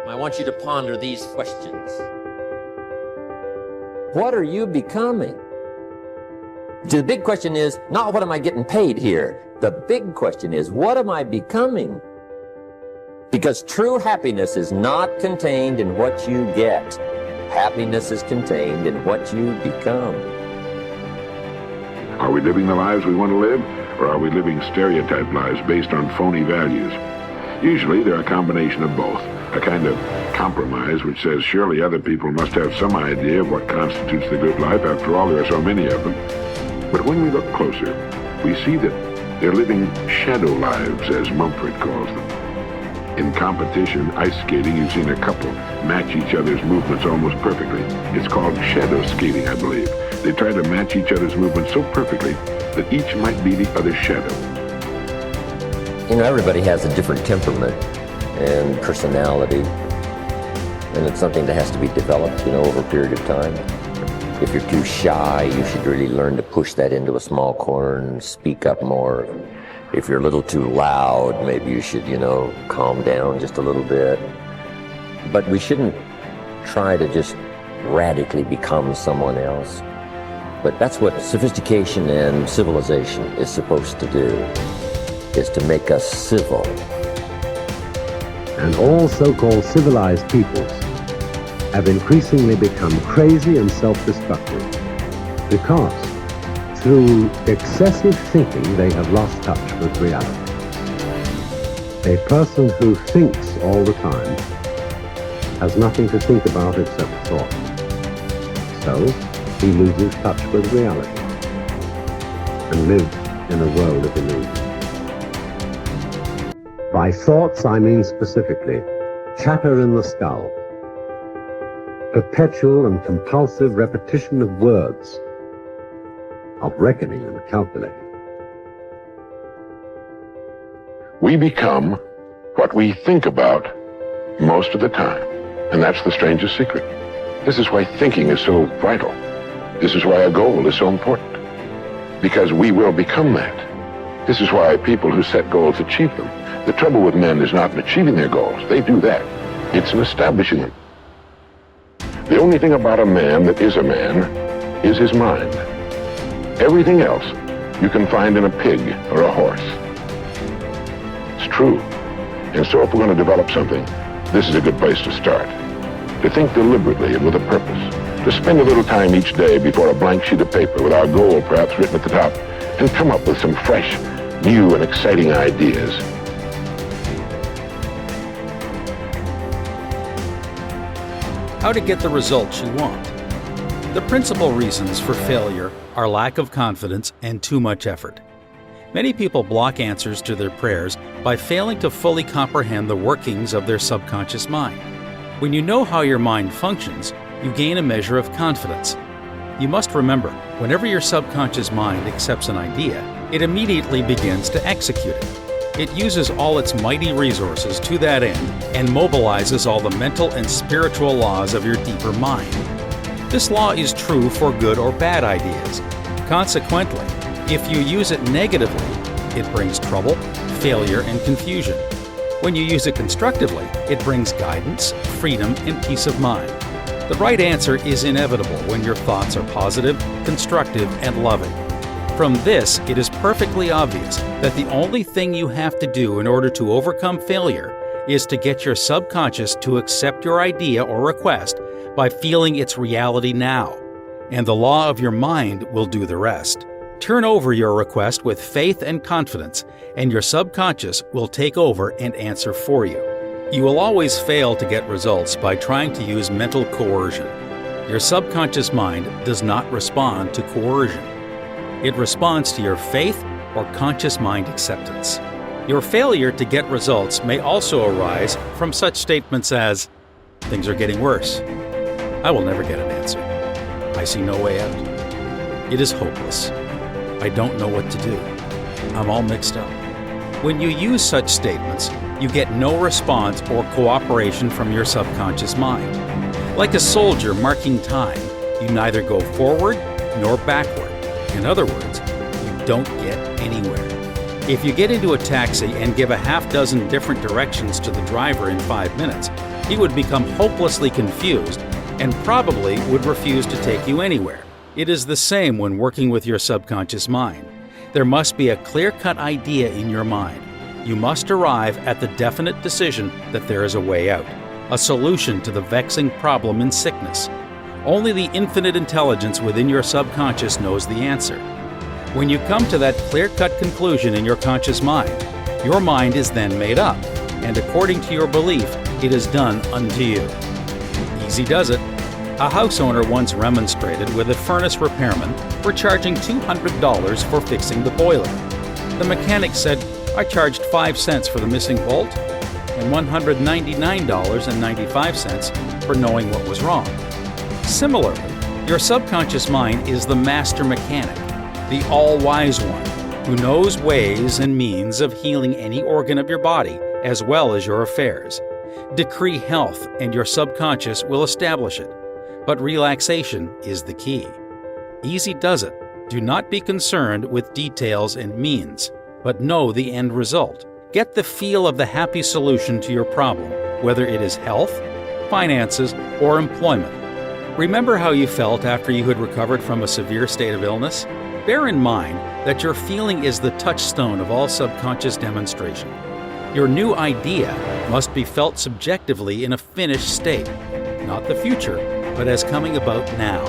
I want you to ponder these questions. What are you becoming? The big question is not what am I getting paid here? The big question is what am I becoming? Because true happiness is not contained in what you get. Happiness is contained in what you become. Are we living the lives we want to live, or are we living stereotyped lives based on phony values? Usually they're a combination of both, a kind of compromise which says surely other people must have some idea of what constitutes the good life. After all, there are so many of them. But when we look closer, we see that they're living shadow lives, as Mumford calls them. In competition, ice skating, you've seen a couple match each other's movements almost perfectly. It's called shadow skating, I believe. They try to match each other's movements so perfectly that each might be the other's shadow. You know, everybody has a different temperament and personality, and it's something that has to be developed, over a period of time. If you're too shy, you should really learn to push that into a small corner and speak up more. If you're a little too loud, maybe you should, calm down just a little bit. But we shouldn't try to just radically become someone else. But that's what sophistication and civilization is supposed to do, is to make us civil. And all so-called civilized peoples have increasingly become crazy and self-destructive because through excessive thinking they have lost touch with reality. A person who thinks all the time has nothing to think about except thought. So he loses touch with reality and lives in a world of illusion. By thoughts, I mean specifically chatter in the skull, perpetual and compulsive repetition of words, of reckoning and calculating. We become what we think about most of the time, and that's the strangest secret. This is why thinking is so vital. This is why a goal is so important, because we will become that. This is why people who set goals achieve them. The trouble with men is not in achieving their goals. They do that. It's in establishing them. The only thing about a man that is a man is his mind. Everything else you can find in a pig or a horse. It's true. And so if we're going to develop something, this is a good place to start. To think deliberately and with a purpose. To spend a little time each day before a blank sheet of paper with our goal perhaps written at the top, and come up with some fresh, new and exciting ideas. How to get the results you want. The principal reasons for failure are lack of confidence and too much effort. Many people block answers to their prayers by failing to fully comprehend the workings of their subconscious mind. When you know how your mind functions, you gain a measure of confidence. You must remember, whenever your subconscious mind accepts an idea, it immediately begins to execute it. It uses all its mighty resources to that end and mobilizes all the mental and spiritual laws of your deeper mind. This law is true for good or bad ideas. Consequently, if you use it negatively, it brings trouble, failure, and confusion. When you use it constructively, it brings guidance, freedom, and peace of mind. The right answer is inevitable when your thoughts are positive, constructive, and loving. From this, it is perfectly obvious that the only thing you have to do in order to overcome failure is to get your subconscious to accept your idea or request by feeling its reality now, and the law of your mind will do the rest. Turn over your request with faith and confidence, and your subconscious will take over and answer for you. You will always fail to get results by trying to use mental coercion. Your subconscious mind does not respond to coercion. It responds to your faith or conscious mind acceptance. Your failure to get results may also arise from such statements as, "Things are getting worse. I will never get an answer. I see no way out. It is hopeless. I don't know what to do. I'm all mixed up." When you use such statements, you get no response or cooperation from your subconscious mind. Like a soldier marking time, you neither go forward nor backward. In other words, you don't get anywhere. If you get into a taxi and give a half dozen different directions to the driver in 5 minutes, he would become hopelessly confused and probably would refuse to take you anywhere. It is the same when working with your subconscious mind. There must be a clear-cut idea in your mind. You must arrive at the definite decision that there is a way out, a solution to the vexing problem in sickness. Only the infinite intelligence within your subconscious knows the answer. When you come to that clear-cut conclusion in your conscious mind, your mind is then made up, and according to your belief, it is done unto you. Easy does it. A house owner once remonstrated with a furnace repairman for charging $200 for fixing the boiler. The mechanic said, "I charged 5 cents for the missing bolt and $199.95 for knowing what was wrong." Similarly, your subconscious mind is the master mechanic, the all-wise one, who knows ways and means of healing any organ of your body as well as your affairs. Decree health and your subconscious will establish it. But relaxation is the key. Easy does it. Do not be concerned with details and means, but know the end result. Get the feel of the happy solution to your problem, whether it is health, finances, or employment. Remember how you felt after you had recovered from a severe state of illness? Bear in mind that your feeling is the touchstone of all subconscious demonstration. Your new idea must be felt subjectively in a finished state, not the future, but as coming about now.